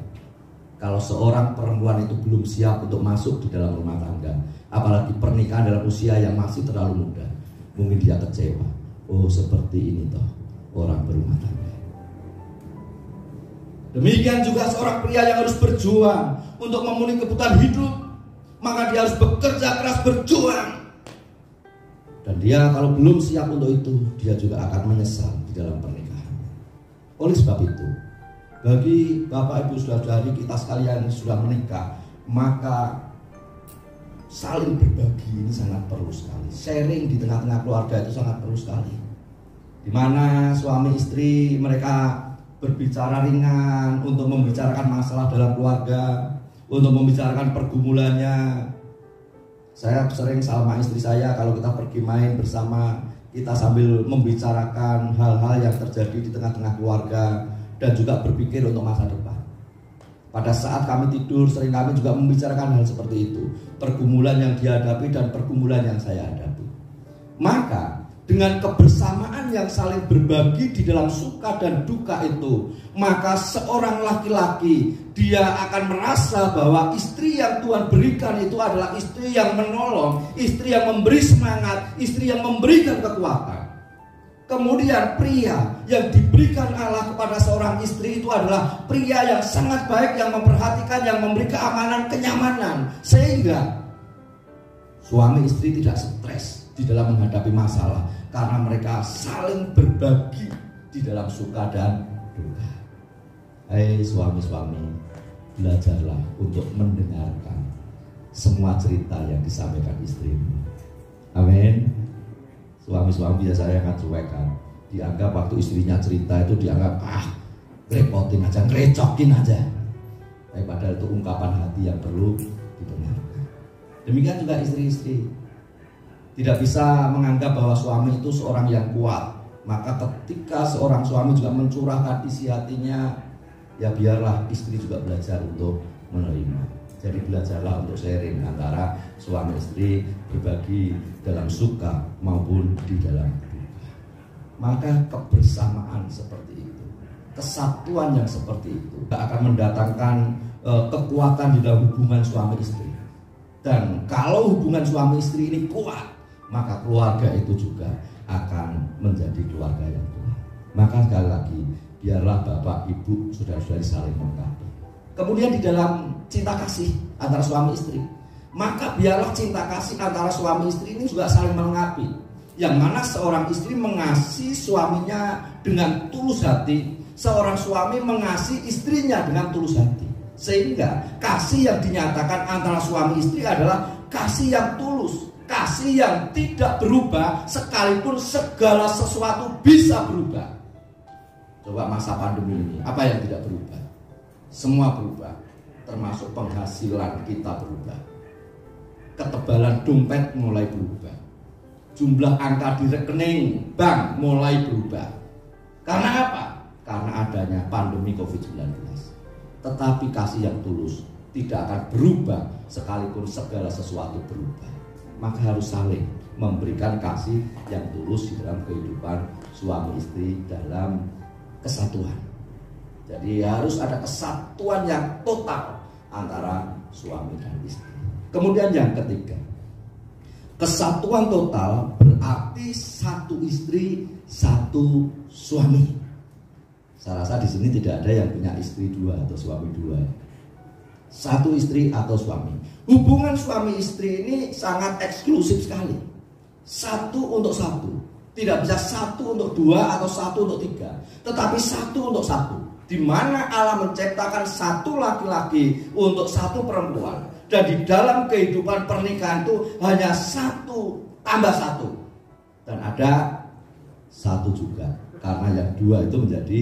Kalau seorang perempuan itu belum siap untuk masuk di dalam rumah tangga, apalagi pernikahan dalam usia yang masih terlalu muda, mungkin dia kecewa. Oh, seperti ini toh orang berumah tangga. Demikian juga seorang pria yang harus berjuang untuk memenuhi kebutuhan hidup, maka dia harus bekerja keras, berjuang. Dan dia kalau belum siap untuk itu, dia juga akan menyesal di dalam pernikahan. Oleh sebab itu, bagi Bapak Ibu Saudara-saudari kita sekalian yang sudah menikah, maka saling berbagi ini sangat perlu sekali. Sharing di tengah-tengah keluarga itu sangat perlu sekali. Di mana suami istri mereka berbicara ringan untuk membicarakan masalah dalam keluarga, untuk membicarakan pergumulannya. Saya sering sama istri saya kalau kita pergi main bersama, kita sambil membicarakan hal-hal yang terjadi di tengah-tengah keluarga dan juga berpikir untuk masa depan. Pada saat kami tidur, sering kami juga membicarakan hal seperti itu, pergumulan yang dihadapi dan pergumulan yang saya hadapi. Maka dengan kebersamaan yang saling berbagi di dalam suka dan duka itu, maka seorang laki-laki dia akan merasa bahwa istri yang Tuhan berikan itu adalah istri yang menolong, istri yang memberi semangat, istri yang memberikan kekuatan. Kemudian pria yang diberikan Allah kepada seorang istri itu adalah pria yang sangat baik, yang memperhatikan, yang memberi keamanan, kenyamanan, sehingga suami istri tidak stres di dalam menghadapi masalah karena mereka saling berbagi di dalam suka dan duka. Hai suami-suami, belajarlah untuk mendengarkan semua cerita yang disampaikan istrimu. Amin. Suami-suami biasanya akan cuek kan, dianggap waktu istrinya cerita itu dianggap ngerepotin aja, ngerecokin aja. Tapi padahal itu ungkapan hati yang perlu didengarkan. Demikian juga istri-istri. Tidak bisa menganggap bahwa suami itu seorang yang kuat. Maka ketika seorang suami juga mencurahkan isi hatinya, ya biarlah istri juga belajar untuk menerima. Jadi belajarlah untuk sharing antara suami istri, berbagi dalam suka maupun di dalam duka. Maka kebersamaan seperti itu, kesatuan yang seperti itu akan mendatangkan kekuatan di dalam hubungan suami istri. Dan kalau hubungan suami istri ini kuat, maka keluarga itu juga akan menjadi keluarga yang kuat. Maka sekali lagi, biarlah Bapak, Ibu, saudara-saudari saling melengkapi. Kemudian di dalam cinta kasih antara suami istri, maka biarlah cinta kasih antara suami istri ini juga saling melengkapi. Yang mana seorang istri mengasihi suaminya dengan tulus hati, seorang suami mengasihi istrinya dengan tulus hati. Sehingga kasih yang dinyatakan antara suami istri adalah kasih yang tulus, kasih yang tidak berubah sekalipun segala sesuatu bisa berubah. Coba masa pandemi ini, apa yang tidak berubah? Semua berubah, termasuk penghasilan kita berubah. Ketebalan dompet mulai berubah. Jumlah angka di rekening bank mulai berubah. Karena apa? Karena adanya pandemi COVID-19. Tetapi kasih yang tulus tidak akan berubah sekalipun segala sesuatu berubah. Maka harus saling memberikan kasih yang tulus di dalam kehidupan suami istri dalam kesatuan. Jadi harus ada kesatuan yang total antara suami dan istri. Kemudian yang ketiga, kesatuan total berarti satu istri, satu suami. Saya rasa di sini tidak ada yang punya istri dua atau suami dua. Satu istri atau suami. Hubungan suami istri ini sangat eksklusif sekali. Satu untuk satu. Tidak bisa satu untuk dua atau satu untuk tiga, tetapi satu untuk satu. Di mana Allah menciptakan satu laki-laki untuk satu perempuan, dan di dalam kehidupan pernikahan itu hanya satu tambah satu, dan ada satu juga, karena yang dua itu menjadi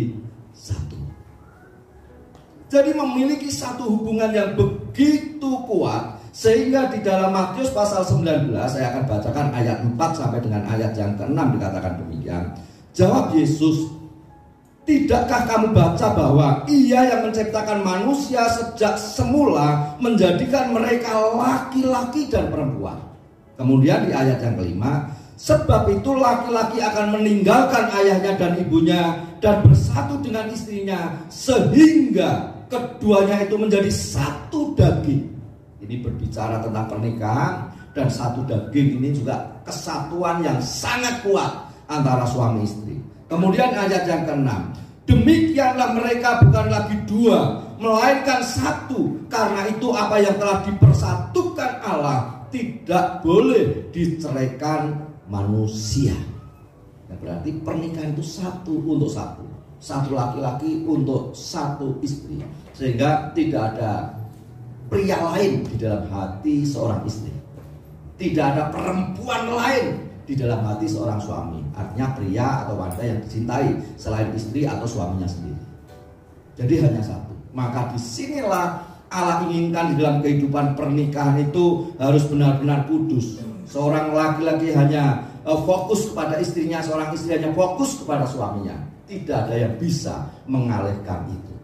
satu. Jadi memiliki satu hubungan yang begitu kuat, sehingga di dalam Matius pasal 19, saya akan bacakan ayat 4 sampai dengan ayat yang ke-6 dikatakan demikian. Jawab Yesus, tidakkah kamu baca bahwa Ia yang menciptakan manusia sejak semula menjadikan mereka laki-laki dan perempuan. Kemudian di ayat yang ke-5, sebab itu laki-laki akan meninggalkan ayahnya dan ibunya dan bersatu dengan istrinya, sehingga keduanya itu menjadi satu daging. Ini berbicara tentang pernikahan, dan satu daging ini juga kesatuan yang sangat kuat antara suami istri. Kemudian ayat yang ke-6, demikianlah mereka bukan lagi dua, melainkan satu. Karena itu apa yang telah dipersatukan Allah tidak boleh diceraikan manusia. Nah, berarti pernikahan itu satu untuk satu, satu laki-laki untuk satu istri, sehingga tidak ada pria lain di dalam hati seorang istri, tidak ada perempuan lain di dalam hati seorang suami. Artinya pria atau wanita yang dicintai selain istri atau suaminya sendiri. Jadi hanya satu. Maka disinilah Allah inginkan di dalam kehidupan pernikahan itu harus benar-benar kudus. Seorang laki-laki hanya fokus kepada istrinya, seorang istri hanya fokus kepada suaminya. Tidak ada yang bisa mengalihkan itu.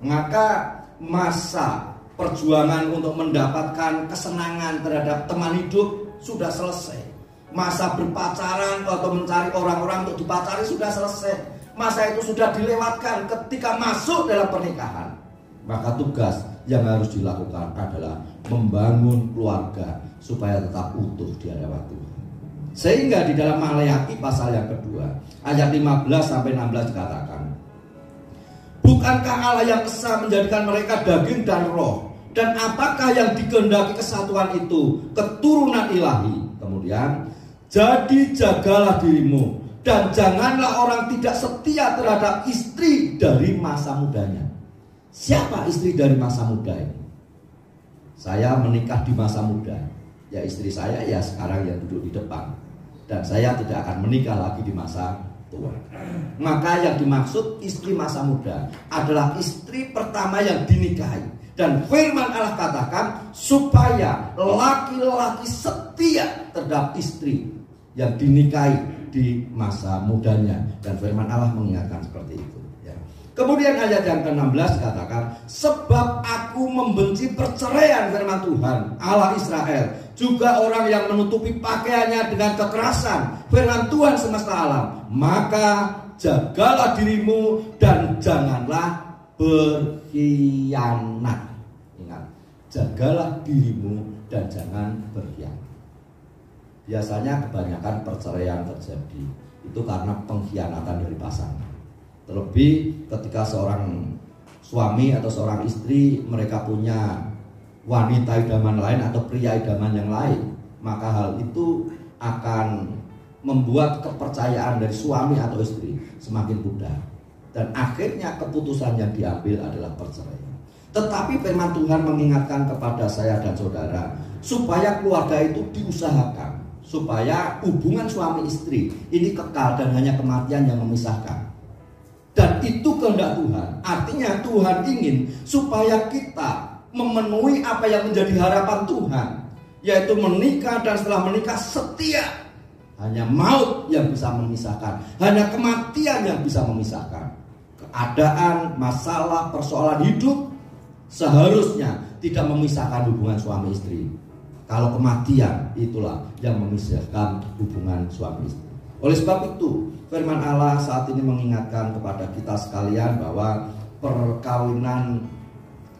Maka masa perjuangan untuk mendapatkan kesenangan terhadap teman hidup sudah selesai. Masa berpacaran atau mencari orang-orang untuk dipacari sudah selesai. Masa itu sudah dilewatkan ketika masuk dalam pernikahan. Maka tugas yang harus dilakukan adalah membangun keluarga supaya tetap utuh di hadapan Tuhan. Sehingga di dalam Maleakhi pasal yang kedua ayat 15 sampai 16 dikatakan, bukankah Allah yang esa menjadikan mereka daging dan roh? Dan apakah yang dikehendaki kesatuan itu? Keturunan ilahi. Kemudian, jadi jagalah dirimu dan janganlah orang tidak setia terhadap istri dari masa mudanya. Siapa istri dari masa muda ini? Saya menikah di masa muda. Ya istri saya ya sekarang yang duduk di depan. Dan saya tidak akan menikah lagi di masa tua. Maka yang dimaksud istri masa muda adalah istri pertama yang dinikahi. Dan firman Allah katakan supaya laki-laki setia terhadap istri yang dinikahi di masa mudanya. Dan firman Allah mengingatkan seperti itu. Kemudian ayat yang ke-16 katakan, sebab aku membenci perceraian, firman Tuhan Allah Israel, juga orang yang menutupi pakaiannya dengan kekerasan, firman Tuhan semesta alam. Maka jagalah dirimu dan janganlah berkhianat. Ingat, jagalah dirimu dan jangan berkhianat. Biasanya kebanyakan perceraian terjadi itu karena pengkhianatan dari pasangan. Terlebih ketika seorang suami atau seorang istri mereka punya wanita idaman lain atau pria idaman yang lain, maka hal itu akan membuat kepercayaan dari suami atau istri semakin pudar, dan akhirnya keputusan yang diambil adalah perceraian. Tetapi firman Tuhan mengingatkan kepada saya dan saudara supaya keluarga itu diusahakan, supaya hubungan suami istri ini kekal dan hanya kematian yang memisahkan. Dan itu kehendak Tuhan. Artinya Tuhan ingin supaya kita memenuhi apa yang menjadi harapan Tuhan, yaitu menikah dan setelah menikah setia. Hanya maut yang bisa memisahkan, hanya kematian yang bisa memisahkan. Keadaan, masalah, persoalan hidup seharusnya tidak memisahkan hubungan suami istri. Kalau kematian itulah yang memisahkan hubungan suami istri. Oleh sebab itu firman Allah saat ini mengingatkan kepada kita sekalian bahwa perkawinan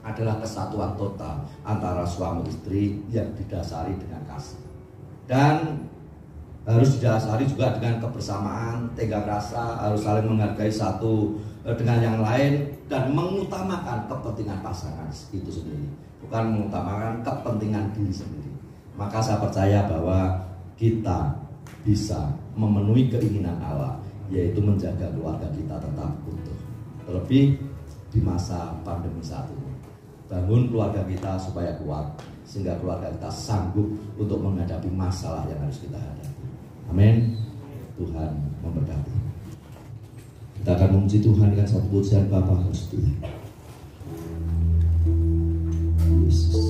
adalah kesatuan total antara suami istri yang didasari dengan kasih, dan harus didasari juga dengan kebersamaan, tenggang rasa, harus saling menghargai satu dengan yang lain, dan mengutamakan kepentingan pasangan itu sendiri, bukan mengutamakan kepentingan diri sendiri. Maka saya percaya bahwa kita bisa memenuhi keinginan Allah, yaitu menjaga keluarga kita tetap utuh. Terlebih di masa pandemi saat ini, bangun keluarga kita supaya kuat, sehingga keluarga kita sanggup untuk menghadapi masalah yang harus kita hadapi. Amin. Tuhan memberkati. Kita akan memuji Tuhan dengan satu pujian Bapa Gusti. Yesus.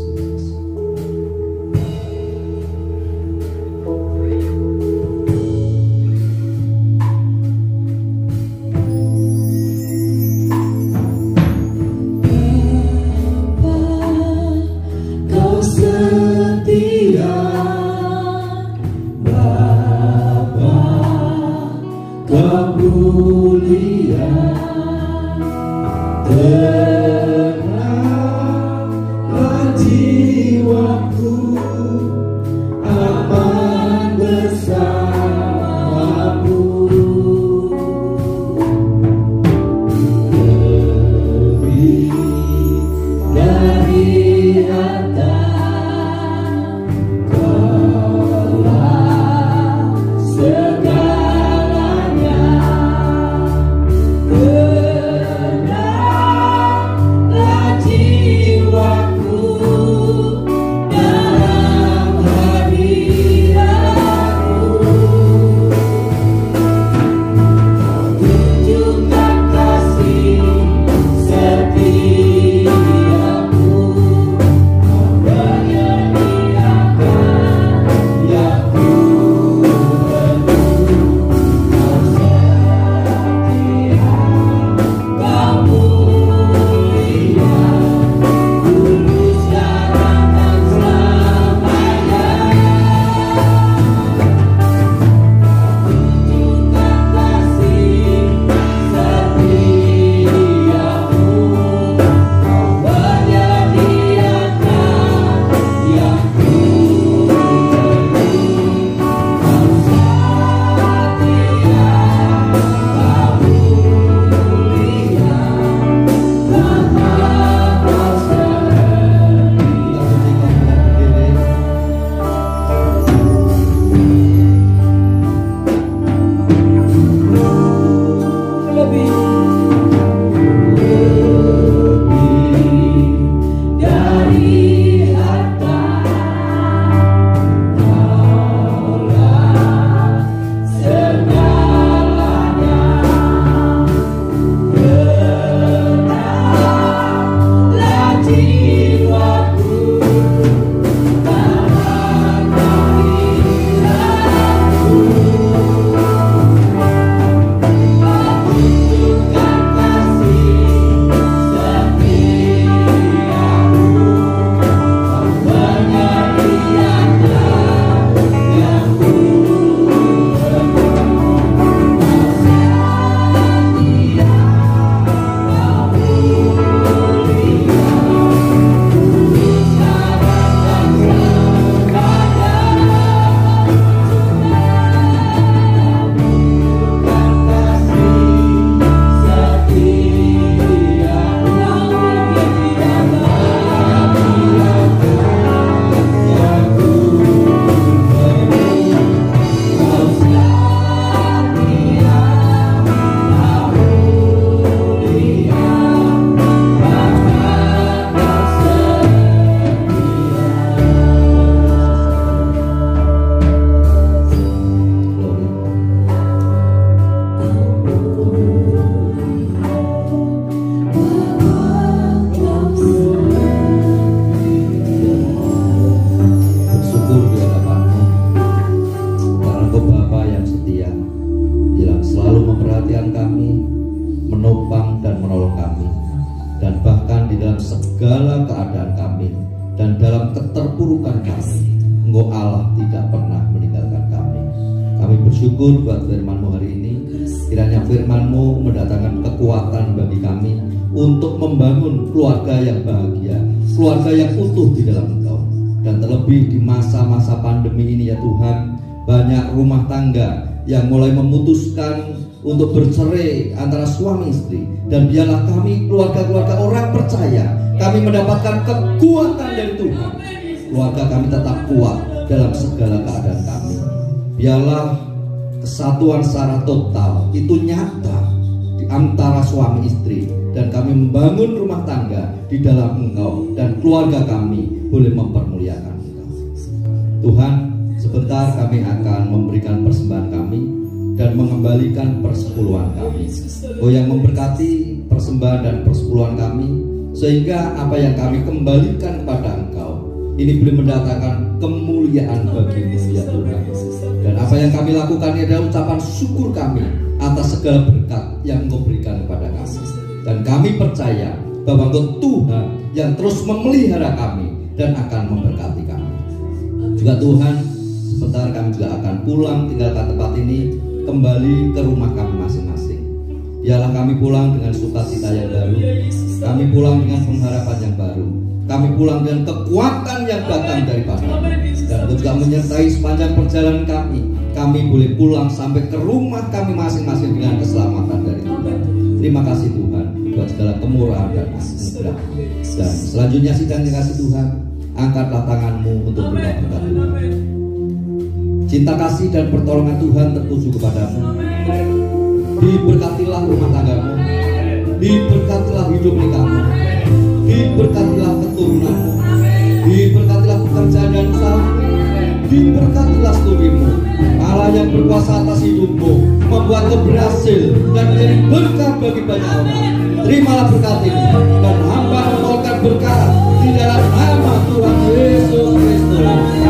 segala keadaan kami dan dalam keterpurukan kami, Engkau Allah tidak pernah meninggalkan kami. Kami bersyukur buat firman-Mu hari ini. Kiranya firman-Mu mendatangkan kekuatan bagi kami untuk membangun keluarga yang bahagia, keluarga yang utuh di dalam Engkau. Dan terlebih di masa-masa pandemi ini ya Tuhan, banyak rumah tangga yang mulai memutuskan untuk bercerai antara suami istri. Dan biarlah kami keluarga-keluarga orang percaya, kami mendapatkan kekuatan dari Tuhan. Keluarga kami tetap kuat dalam segala keadaan kami. Biarlah kesatuan secara total itu nyata di antara suami istri, dan kami membangun rumah tangga di dalam Engkau, dan keluarga kami boleh mempermuliakan Engkau. Tuhan, sebentar kami akan memberikan persembahan kami. dan mengembalikan persepuluhan kami. Oh, yang memberkati persembahan dan persepuluhan kami, sehingga apa yang kami kembalikan kepada Engkau ini boleh mendatangkan kemuliaan bagi-Mu ya Tuhan. Dan apa yang kami lakukan ini adalah ucapan syukur kami atas segala berkat yang Engkau berikan kepada kami. Dan kami percaya bahwa Engkau Tuhan yang terus memelihara kami dan akan memberkati kami. Juga Tuhan, sebentar kami juga akan pulang tinggalkan tempat ini, kembali ke rumah kami masing-masing. Biarlah kami pulang dengan sukacita yang baru, kami pulang dengan pengharapan yang baru, kami pulang dengan kekuatan yang datang daripada, dan juga menyertai sepanjang perjalanan kami boleh pulang sampai ke rumah kami masing-masing dengan keselamatan dari Tuhan. Terima kasih Tuhan buat segala kemurahan dan anugerah. Dan selanjutnya sidang dikasih Tuhan, angkatlah tanganmu untuk berdoa berkat Tuhan. Cinta kasih dan pertolongan Tuhan tertuju kepadamu. Diberkatilah rumah tanggamu, diberkatilah hidup kamu, diberkatilah keturunanmu, diberkatilah pekerjaan dan usahamu, diberkatilah studimu. Allah yang berkuasa atas hidupmu, membuat kau berhasil dan menjadi berkat bagi banyak orang. Terimalah berkat ini, dan hamba memohonkan berkat di dalam nama Tuhan Yesus Kristus.